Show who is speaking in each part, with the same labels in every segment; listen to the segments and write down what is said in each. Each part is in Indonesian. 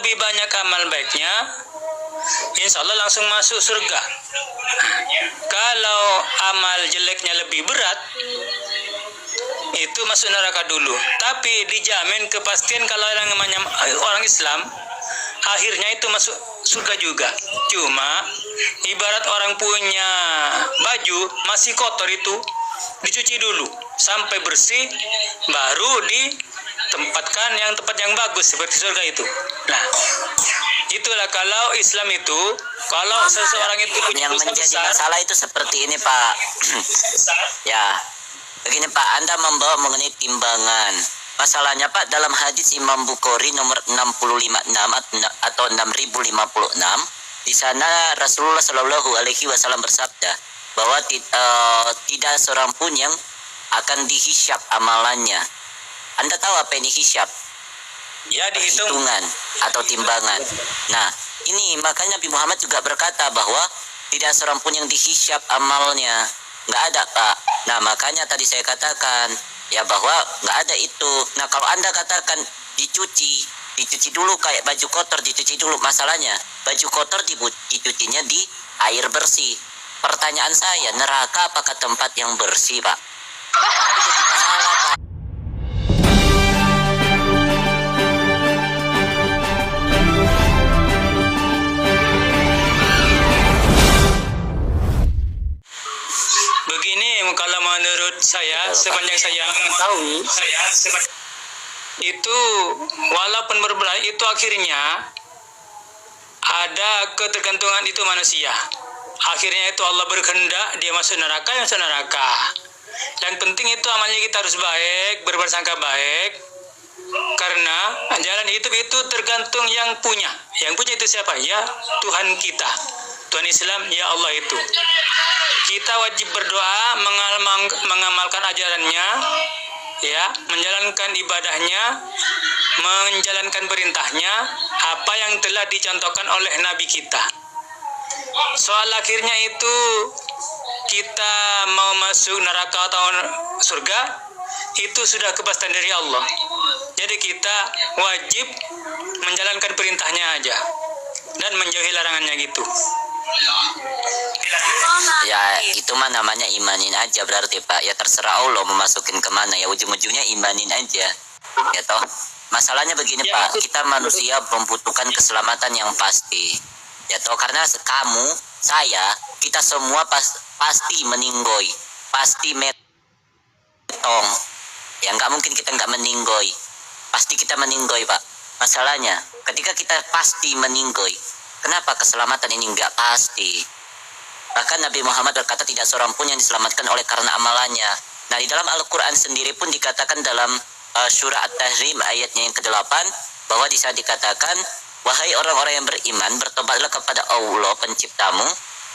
Speaker 1: lebih banyak amal baiknya, insya Allah langsung masuk surga. Kalau amal jeleknya lebih berat, itu masuk neraka dulu. Tapi dijamin kepastian kalau orang Islam akhirnya itu masuk surga juga. Cuma ibarat orang punya baju masih kotor, itu dicuci dulu sampai bersih, baru ditempatkan yang tempat yang bagus seperti surga itu. Nah, itulah kalau Islam itu, kalau seseorang itu punya
Speaker 2: yang
Speaker 1: dosa
Speaker 2: menjadi
Speaker 1: besar,
Speaker 2: masalah itu seperti ini, Pak. Ya, begini Pak, Anda membawa mengenai timbangan. Masalahnya Pak, dalam hadis Imam Bukhari nomor 656 atau 6056, di sana Rasulullah Shallallahu Alaihi Wasallam bersabda bahwa tidak seorang pun yang akan dihisap amalannya. Anda tahu apa ini hisap?
Speaker 1: ya dihitung.
Speaker 2: Hitungan atau timbangan. Nah, ini makanya Nabi Muhammad juga berkata bahwa tidak seorang pun yang dihisap amalnya. Nggak ada, Pak. Nah, makanya tadi saya katakan ya bahwa nggak ada itu. Nah, kalau Anda katakan dicuci dulu kayak baju kotor, dicuci dulu. Masalahnya baju kotor dicucinya di air bersih. Pertanyaan saya, neraka apakah tempat yang bersih, Pak? Itu jadi masalah, Pak.
Speaker 1: Begini, kalau menurut saya, sepanjang saya mengetahui, itu walaupun berbelah, itu akhirnya ada ketergantungan itu manusia. Akhirnya itu Allah berkehendak dia masuk neraka, yang masuk neraka. Dan penting itu amalnya kita harus baik, berprasangka baik. Karena jalan hidup itu tergantung yang punya. Yang punya itu siapa? Ya Tuhan kita, Tuhan Islam, ya Allah itu. Kita wajib berdoa, mengamalkan ajarannya, ya, menjalankan ibadahnya, menjalankan perintahnya, apa yang telah dicontohkan oleh Nabi kita. Soal akhirnya itu kita mau masuk neraka atau surga, itu sudah kepastian dari Allah. Jadi kita wajib menjalankan perintahnya aja dan menjauhi larangannya gitu.
Speaker 2: Ya, itu mah namanya imanin aja berarti, Pak. Ya terserah Allah mau masukin kemana, ya ujung-ujungnya imanin aja. Ya toh, masalahnya begini
Speaker 1: Ya,
Speaker 2: Pak, kita manusia membutuhkan keselamatan yang pasti. Ya toh, karena kamu, saya, kita semua pasti meninggoy, pasti metong. Ya nggak mungkin kita nggak meninggoy, pasti kita meninggoy, Pak. Masalahnya, ketika kita pasti meninggoy, kenapa keselamatan ini nggak pasti? Bahkan Nabi Muhammad berkata tidak seorang pun yang diselamatkan oleh karena amalannya. Nah, di dalam Al-Quran sendiri pun dikatakan dalam surah At-Tahrim ayatnya yang ke-8, bahwa di sana dikatakan, wahai orang-orang yang beriman, bertobatlah kepada Allah penciptamu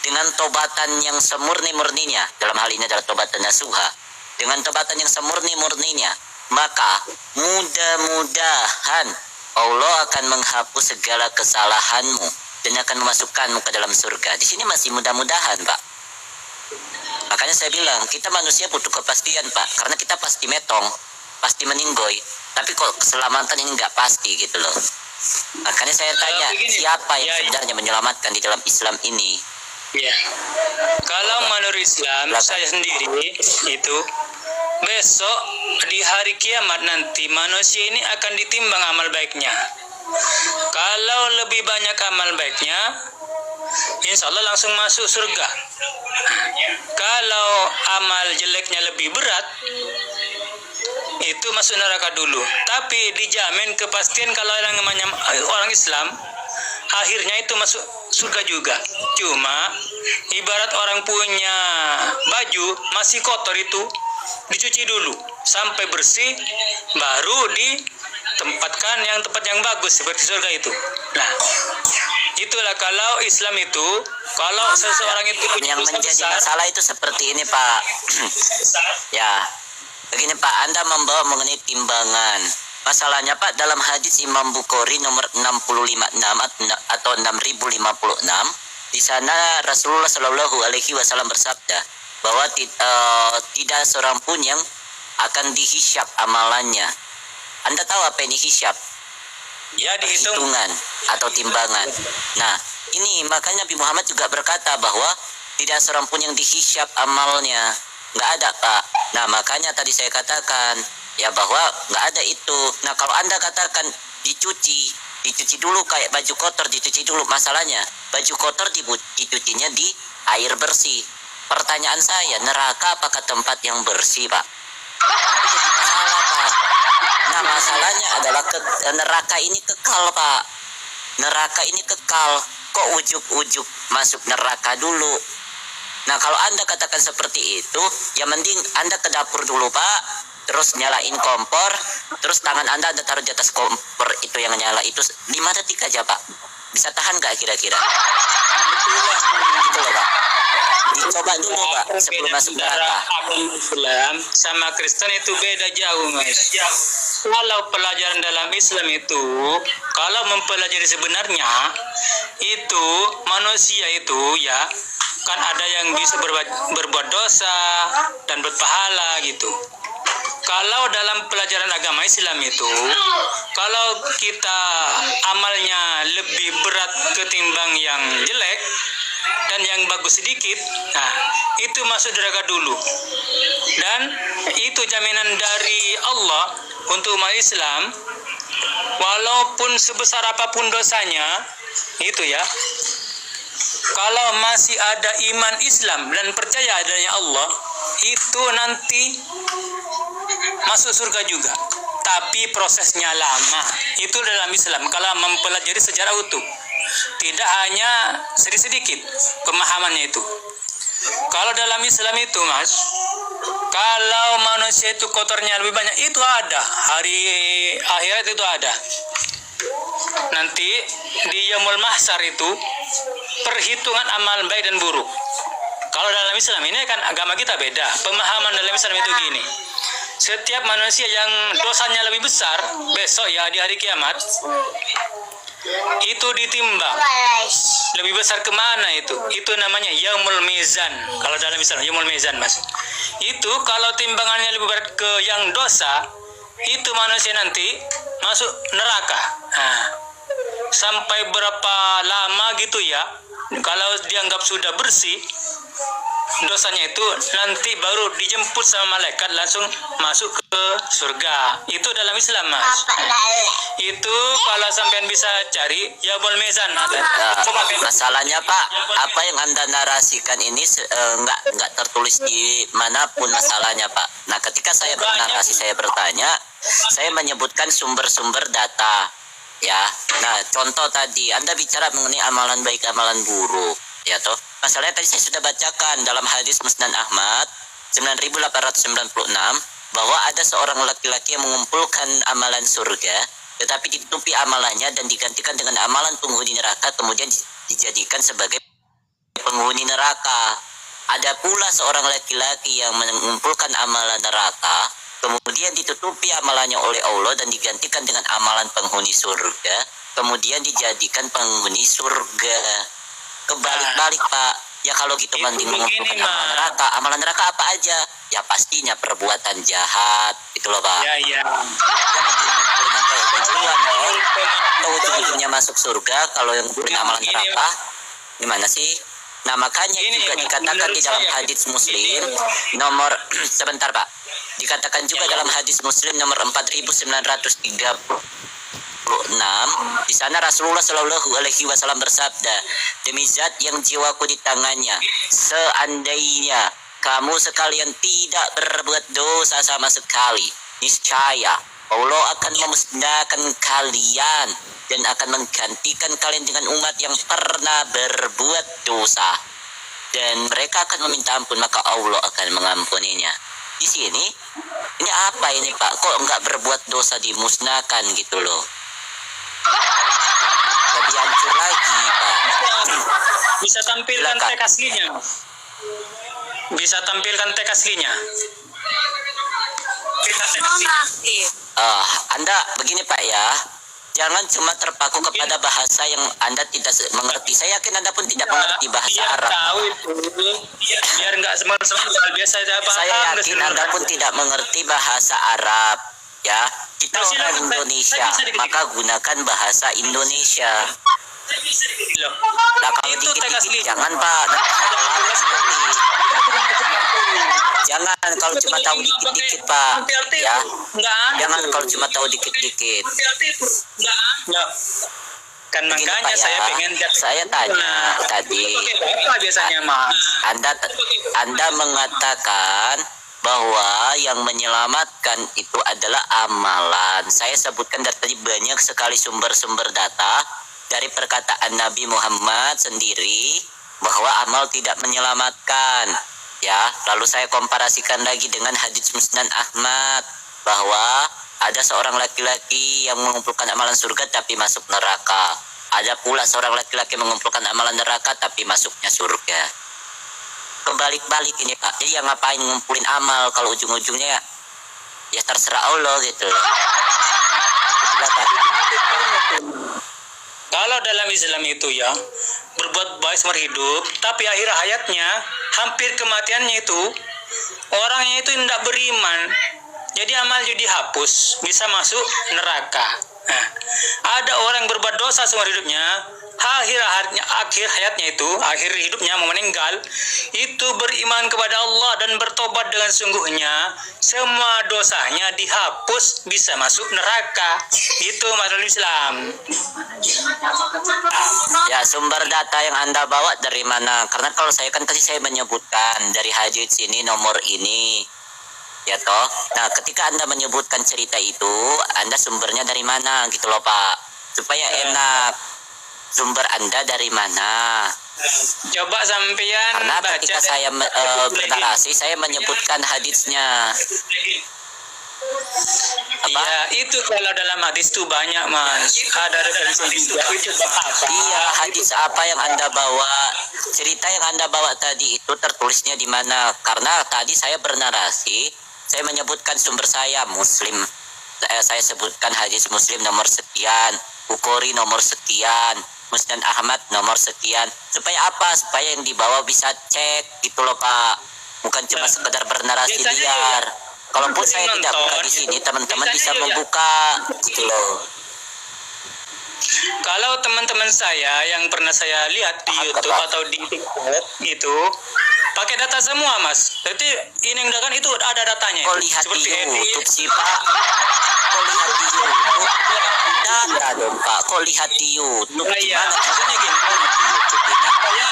Speaker 2: dengan tobatan yang semurni-murninya. Dalam hal ini adalah tobatan nasuha. Dengan tobatan yang semurni-murninya, maka mudah-mudahan Allah akan menghapus segala kesalahanmu dan akan memasukkanmu ke dalam surga. Di sini masih mudah-mudahan, Pak. Makanya saya bilang, kita manusia butuh kepastian, Pak. Karena kita pasti metong, pasti meninggoy. Tapi kok keselamatan ini nggak pasti gitu loh. Makanya saya tanya, siapa yang sebenarnya menyelamatkan di dalam Islam ini?
Speaker 1: Ya. Kalau menurut Islam, saya sendiri itu, besok di hari kiamat nanti manusia ini akan ditimbang amal baiknya. Kalau lebih banyak amal baiknya, insya Allah langsung masuk surga. Kalau amal jeleknya lebih berat, itu masuk neraka dulu. Tapi dijamin kepastian kalau orang Islam akhirnya itu masuk surga juga. Cuma ibarat orang punya baju masih kotor, itu dicuci dulu sampai bersih, baru ditempatkan yang tempat yang bagus seperti surga itu. Nah, itulah kalau Islam itu, kalau seseorang itu punya
Speaker 2: yang
Speaker 1: dosa
Speaker 2: menjadi
Speaker 1: besar,
Speaker 2: masalah itu seperti ini, Pak. Ya, begini Pak, Anda membawa mengenai timbangan. Masalahnya Pak, dalam hadis Imam Bukhari nomor 656 atau 6056, di sana Rasulullah Shallallahu Alaihi Wasallam bersabda bahwa tidak seorang pun yang akan dihisap amalannya. Anda tahu apa ini hisap?
Speaker 1: Ya dihitung.
Speaker 2: perhitungan atau timbangan. Nah, ini makanya Nabi Muhammad juga berkata bahwa tidak seorang pun yang dihisab amalnya. Nggak ada, Pak. Nah, makanya tadi saya katakan ya bahwa nggak ada itu. Nah, kalau Anda katakan dicuci dulu kayak baju kotor, dicuci dulu. Masalahnya baju kotor dicucinya di air bersih. Pertanyaan saya, neraka apakah tempat yang bersih, Pak? Itu jadi masalah, Pak. Nah, masalahnya adalah neraka ini kekal, Pak. Neraka ini kekal. Kok ujuk-ujuk masuk neraka dulu? Nah, kalau Anda katakan seperti itu, ya mending Anda ke dapur dulu, Pak. Terus nyalain kompor, terus tangan Anda taruh di atas kompor itu yang nyala itu 5 detik aja, Pak. Bisa tahan nggak kira-kira? Gitu loh, Pak. Dicoba dulu, Pak, sebelum masuk neraka.
Speaker 1: Islam sama Kristen itu beda jauh, Mas. Kalau pelajaran dalam Islam itu, kalau mempelajari sebenarnya, itu manusia itu ya, kan ada yang bisa berbuat dosa dan berpahala gitu. Kalau dalam pelajaran agama Islam itu, kalau kita amalnya lebih berat ketimbang yang jelek dan yang bagus sedikit, nah itu masuk neraka dulu. Dan itu jaminan dari Allah untuk umat Islam, walaupun sebesar apapun dosanya, itu ya, kalau masih ada iman Islam dan percaya adanya Allah, itu nanti masuk surga juga. Tapi prosesnya lama. Itu dalam Islam, kalau mempelajari sejarah utuh. Tidak hanya sedikit-sedikit pemahamannya itu. Kalau dalam Islam itu, Mas, kalau manusia itu kotornya lebih banyak, itu ada. Hari akhirat itu ada. Nanti di Yaumul Mahsyar itu perhitungan amal baik dan buruk. Kalau dalam Islam ini kan agama kita beda. Pemahaman dalam Islam itu gini. Setiap manusia yang dosanya lebih besar, besok ya di hari kiamat, itu ditimbang. Lebih besar kemana itu? Itu namanya Yaumul Mizan. Kalau dalam Islam, Yaumul Mizan, Mas. Itu kalau timbangannya lebih berat ke yang dosa, itu manusia nanti masuk neraka. Nah, sampai berapa lama gitu ya, kalau dianggap sudah bersih dosanya itu, nanti baru dijemput sama malaikat langsung masuk ke surga. Itu dalam Islam, Mas. Itu kalau sampean bisa cari Yaumul Mizan.
Speaker 2: Masalahnya, Pak, apa yang Anda narasikan ini nggak tertulis di manapun masalahnya, Pak. Nah, ketika saya bernarasi, saya bertanya, saya menyebutkan sumber-sumber data, ya. Nah, contoh tadi Anda bicara mengenai amalan baik, amalan buruk, ya toh. Masalahnya tadi saya sudah bacakan dalam hadis Musnad Ahmad 9896 bahwa ada seorang laki-laki yang mengumpulkan amalan surga, tetapi ditutupi amalannya dan digantikan dengan amalan penghuni neraka, kemudian dijadikan sebagai penghuni neraka. Ada pula seorang laki-laki yang mengumpulkan amalan neraka, kemudian ditutupi amalannya oleh Allah dan digantikan dengan amalan penghuni surga, kemudian dijadikan penghuni surga. Kebalik-balik, Pak. Ya kalau gitu mending mengumpulkan amalan neraka apa aja? Ya pastinya perbuatan jahat, gitu loh, Pak.
Speaker 1: Ya.
Speaker 2: Ya mengumpulkan kayak tujuan, ujung-ujungnya masuk surga. Kalau yang punya amalan neraka, gimana sih? Nah, makanya juga dikatakan di dalam hadis Muslim nomor sebentar, Pak. Dikatakan juga dalam hadis Muslim nomor 4936, di sana Rasulullah Shallallahu Alaihi Wasallam bersabda, demi zat yang jiwaku di tangannya, seandainya kamu sekalian tidak berbuat dosa sama sekali, niscaya Allah akan memusnahkan kalian dan akan menggantikan kalian dengan umat yang pernah berbuat dosa, dan mereka akan meminta ampun, maka Allah akan mengampuninya. Di sini, ini apa ini, Pak? Kok nggak berbuat dosa dimusnahkan gitu loh? Lebih hancur lagi, Pak.
Speaker 1: Bisa tampilkan teks aslinya. Bisa tampilkan teks aslinya.
Speaker 2: Anda begini, Pak, ya. Jangan cuma terpaku kepada bahasa yang Anda tidak mengerti. Saya yakin Anda pun tidak mengerti bahasa Arab.
Speaker 1: Tahu itu. Biar nggak semua biasa.
Speaker 2: Saya yakin Anda pun tidak mengerti bahasa Arab, ya. Kita
Speaker 1: Loh,
Speaker 2: orang
Speaker 1: silakan,
Speaker 2: Indonesia,
Speaker 1: saya bisa dikit-dikit.
Speaker 2: maka gunakan bahasa Indonesia.
Speaker 1: Loh,
Speaker 2: Nah, kalau
Speaker 1: itu tegas
Speaker 2: dikit-dikit
Speaker 1: lihat.
Speaker 2: jangan Pak. Nanti. Jangan kalau cuma tahu dikit-dikit Pak. Ya.
Speaker 1: Enggak ada.
Speaker 2: Jangan kalau cuma tahu dikit-dikit.
Speaker 1: Loh, kan
Speaker 2: Begini,
Speaker 1: makanya
Speaker 2: Pak,
Speaker 1: saya
Speaker 2: ya.
Speaker 1: pengen
Speaker 2: Saya tanya tadi.
Speaker 1: apa biasanya Mas?
Speaker 2: Anda mengatakan bahwa yang menyelamatkan itu adalah amalan. Saya sebutkan dari tadi banyak sekali sumber-sumber data dari perkataan Nabi Muhammad sendiri bahwa amal tidak menyelamatkan. Ya, lalu saya komparasikan lagi dengan hadits Musnad Ahmad bahwa ada seorang laki-laki yang mengumpulkan amalan surga tapi masuk neraka. Ada pula seorang laki-laki mengumpulkan amalan neraka tapi masuknya surga. Kebalik-balik ini Pak. Jadi yang ngapain ngumpulin amal kalau ujung-ujungnya ya terserah Allah gitu. Silakan.
Speaker 1: Kalau dalam Islam itu ya berbuat baik seumur hidup, tapi akhir hayatnya hampir kematiannya itu orangnya itu tidak beriman. Jadi amal jadi dihapus, bisa masuk neraka. Nah, ada orang yang berbuat dosa seumur hidupnya, akhir hayatnya itu, akhir hidupnya mau meninggal, itu beriman kepada Allah dan bertobat dengan sungguhnya, semua dosanya dihapus, bisa masuk neraka. Itu masalah Islam.
Speaker 2: Ya, sumber data yang Anda bawa dari mana? Karena kalau saya kan tadi saya menyebutkan dari hadits ini nomor ini. Ya toh. Nah, ketika Anda menyebutkan cerita itu, Anda sumbernya dari mana gitu loh, Pak. Supaya enak. Sumber Anda dari mana?
Speaker 1: Coba sampean
Speaker 2: Karena
Speaker 1: baca
Speaker 2: ketika saya bernarasi, saya menyebutkan haditsnya.
Speaker 1: Iya, itu kalau dalam hadis itu banyak Mas. Ada referensi juga. Itu apa?
Speaker 2: Iya, hadis apa yang Anda bawa? Cerita yang Anda bawa tadi itu tertulisnya di mana? Karena tadi saya bernarasi, saya menyebutkan sumber saya Muslim. Saya sebutkan hadis Muslim nomor sekian, Bukhari nomor sekian, Musnad Ahmad nomor sekian. Supaya apa? Supaya yang dibawa bisa cek gitu loh Pak. Bukan cuma sekedar bernarasi
Speaker 1: Biasanya
Speaker 2: liar. Kalaupun saya
Speaker 1: nonton,
Speaker 2: tidak buka di sini, teman-teman
Speaker 1: biasanya
Speaker 2: bisa
Speaker 1: juga.
Speaker 2: membuka gitu loh.
Speaker 1: Kalau teman-teman saya yang pernah saya lihat di YouTube atau di TikTok itu pakai data semua Mas. Jadi ini yang kan itu ada datanya.
Speaker 2: Kok lihat di
Speaker 1: Seperti
Speaker 2: YouTube sih Pak? Kok lihat di YouTube? Data dong Pak. Kok lihat di YouTube?
Speaker 1: Iya,
Speaker 2: Gimana
Speaker 1: maksudnya gini.
Speaker 2: di YouTube ini?
Speaker 1: Saya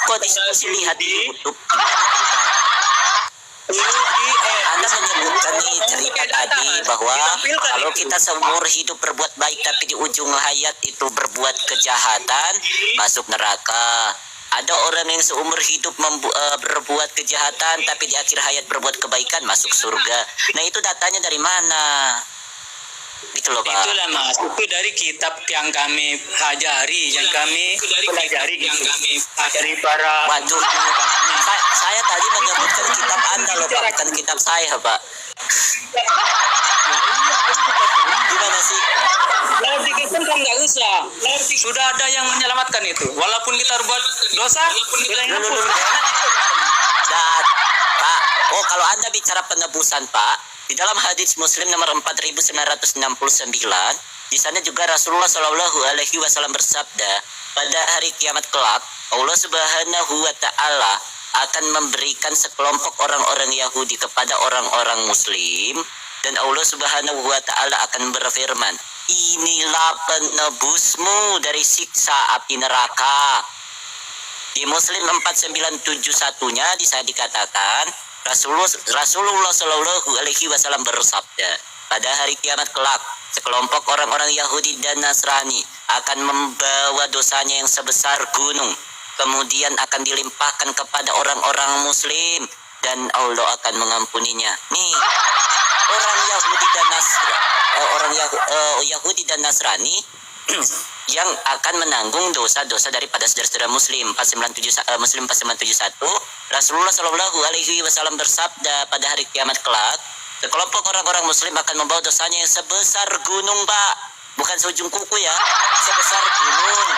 Speaker 2: Kok diskusi lihat di YouTube?
Speaker 1: Anda
Speaker 2: Anda menyebutkan nih cerita tadi bahwa kalau kita seumur hidup berbuat baik tapi di ujung hayat itu berbuat kejahatan, masuk neraka. Ada orang yang seumur hidup berbuat kejahatan tapi di akhir hayat berbuat kebaikan, masuk surga. Nah, itu datanya dari mana? Gitu loh Pak.
Speaker 1: itulah Mas, itu dari kitab yang kami pelajari, yang kami pelajari gitu. Dari para
Speaker 2: Waduh, saya tadi menyebutkan kitab Anda loh Pak, bukan kitab saya Pak. Gimana sih?
Speaker 1: Klarifikasi kan nggak usah. Sudah ada yang menyelamatkan itu. Walaupun kita buat dosa, kita yang hapus.
Speaker 2: Dan Pak, oh kalau Anda bicara penebusan Pak, di dalam hadits Muslim nomor 4969, di sana juga Rasulullah Shallallahu Alaihi Wasallam bersabda, pada hari kiamat kelak, Allah Subhanahu Wa Taala akan memberikan sekelompok orang-orang Yahudi kepada orang-orang Muslim, dan Allah Subhanahu Wa Taala akan berfirman, inilah penebusmu dari siksa api neraka. Di Muslim 4971-nya di sana dikatakan Rasulullah Shallallahu Alaihi Wasallam bersabda, pada hari kiamat kelak sekelompok orang-orang Yahudi dan Nasrani akan membawa dosanya yang sebesar gunung, kemudian akan dilimpahkan kepada orang-orang Muslim dan Allah akan mengampuninya. Nih, orang Yahudi dan Yahudi dan Nasrani yang akan menanggung dosa-dosa daripada saudara-saudara Muslim. Muslim 4971, Rasulullah Shallallahu Alaihi Wasallam bersabda, pada hari kiamat kelak sekelompok orang-orang Muslim akan membawa dosanya yang sebesar gunung Pak, bukan seujung kuku ya, sebesar gunung,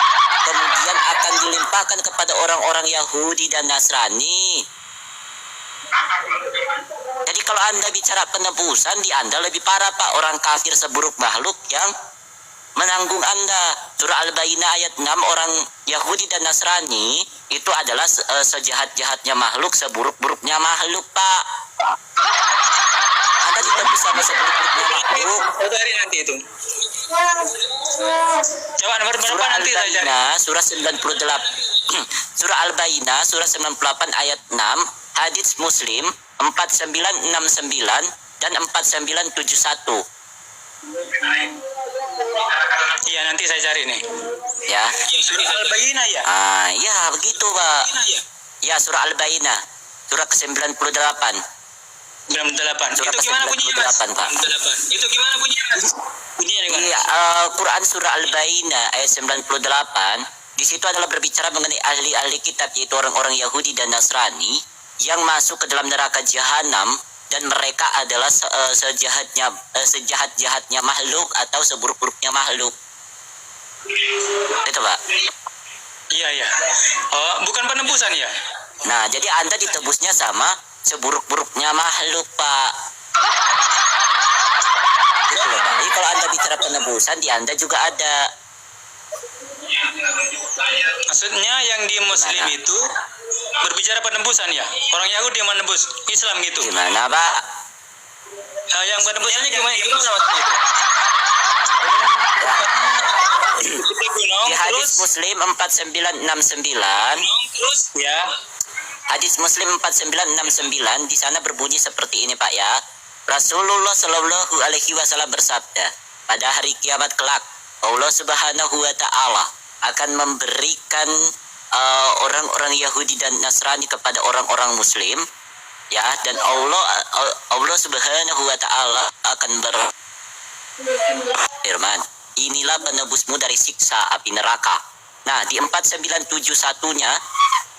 Speaker 2: kemudian akan dilimpahkan kepada orang-orang Yahudi dan Nasrani. Jadi kalau Anda bicara penebusan, di Anda lebih parah Pak. Orang kafir seburuk makhluk yang menanggung Anda. Surah Al-Baqarah ayat 6, orang Yahudi dan Nasrani itu adalah sejahat-jahatnya makhluk, seburuk-buruknya makhluk Pak. Anda ditebus sama seburuk-buruknya makhluk.
Speaker 1: Satu hari nanti itu. Coba nomor berapa
Speaker 2: Surah
Speaker 1: nanti saya cari.
Speaker 2: Al-Baqarah surah 98. Surah Al-Baqarah surah 98 ayat 6, hadits Muslim 4969 dan 4971.
Speaker 1: Iya, nanti saya cari nih.
Speaker 2: Ya.
Speaker 1: Surah Al-Baqarah ya.
Speaker 2: Ya begitu Pak. Ya, surah Al-Baqarah surah ke-98.
Speaker 1: 98.
Speaker 2: Surah
Speaker 1: Itu gimana bunyinya, Mas?
Speaker 2: 98, Pak.
Speaker 1: 98. Itu gimana bunyinya, Mas? Bunyinya gimana?
Speaker 2: Iya, Quran surah Al-Baqarah ayat 98, di situ adalah berbicara mengenai ahli-ahli kitab, yaitu orang-orang Yahudi dan Nasrani yang masuk ke dalam neraka jahanam, dan mereka adalah sejahat-jahatnya makhluk atau seburuk-buruknya makhluk. Itu Pak.
Speaker 1: Iya, iya. Oh, bukan penebusan ya?
Speaker 2: Nah, jadi Anda ditebusnya sama seburuk-buruknya makhluk Pak. Gitu loh Pak. Jadi kalau Anda bicara penebusan, di Anda juga ada.
Speaker 1: Maksudnya yang di Muslim itu berbicara penebusan ya? Orang Yahudi yang menebus Islam gitu.
Speaker 2: Gimana Pak?
Speaker 1: Yang penebusannya gimana? Gimana maksudnya itu? Kita gunung,
Speaker 2: Di hadis Muslim 4969,
Speaker 1: terus ya.
Speaker 2: hadis Muslim 4969 di sana berbunyi seperti ini Pak ya. Rasulullah Shallallahu Alaihi Wasallam bersabda, pada hari kiamat kelak Allah Subhanahu Wa Taala akan memberikan orang-orang Yahudi dan Nasrani kepada orang-orang Muslim, ya, dan Allah Subhanahu Wa Taala akan berfirman, inilah penebusmu dari siksa api neraka. Nah, di 4971-nya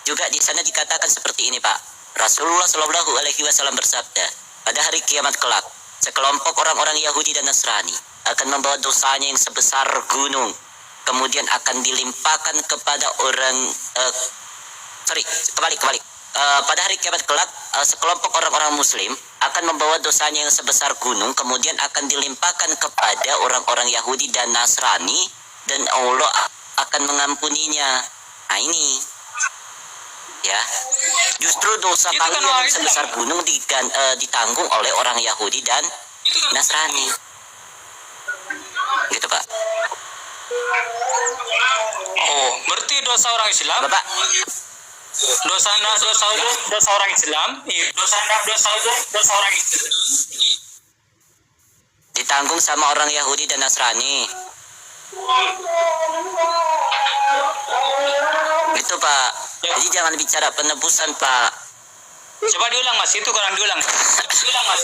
Speaker 2: juga di sana dikatakan seperti ini Pak. Rasulullah Shallallahu Alaihi Wasallam bersabda, pada hari kiamat kelak sekelompok orang-orang Yahudi dan Nasrani akan membawa dosanya yang sebesar gunung, kemudian akan dilimpahkan kepada orang kebalik. Pada hari kiamat kelak sekelompok orang-orang Muslim akan membawa dosanya yang sebesar gunung, kemudian akan dilimpahkan kepada orang-orang Yahudi dan Nasrani, dan Allah akan mengampuninya. Nah ini, ya, justru dosa
Speaker 1: Itu kan
Speaker 2: kalian
Speaker 1: orang
Speaker 2: yang
Speaker 1: Islam.
Speaker 2: sebesar gunung ditanggung oleh orang Yahudi dan Nasrani. Gitu Pak.
Speaker 1: Oh, berarti dosa orang Islam?
Speaker 2: Bapak,
Speaker 1: Dosa orang Islam? Iya, dosa orang Islam.
Speaker 2: ditanggung sama orang Yahudi dan Nasrani. Gitu Pak. Jadi jangan bicara penebusan Pak.
Speaker 1: Coba diulang Mas, itu kurang diulang. Mas.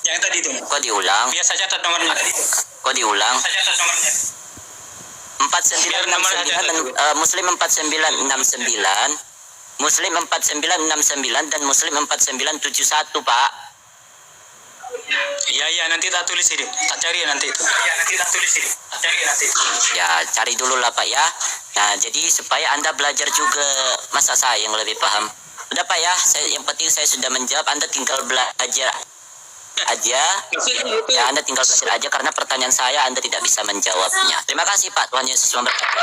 Speaker 1: Yang tadi itu.
Speaker 2: Kok diulang?
Speaker 1: Biasa catat nomornya tadi.
Speaker 2: Kok diulang?
Speaker 1: Saya catat nomornya.
Speaker 2: 4969 dan Muslim 4969, Muslim 4969 dan Muslim 4971 Pak.
Speaker 1: Iya, nanti tak tulis ini. Tak cari nanti itu.
Speaker 2: Ya cari dulu lah Pak ya. Nah jadi supaya Anda belajar juga, masa saya yang lebih paham. Udah Pak ya, yang penting saya sudah menjawab, Anda tinggal belajar aja. Ya Anda tinggal belajar aja, karena pertanyaan saya Anda tidak bisa menjawabnya. Terima kasih Pak, Tuhan Yesus memberkati.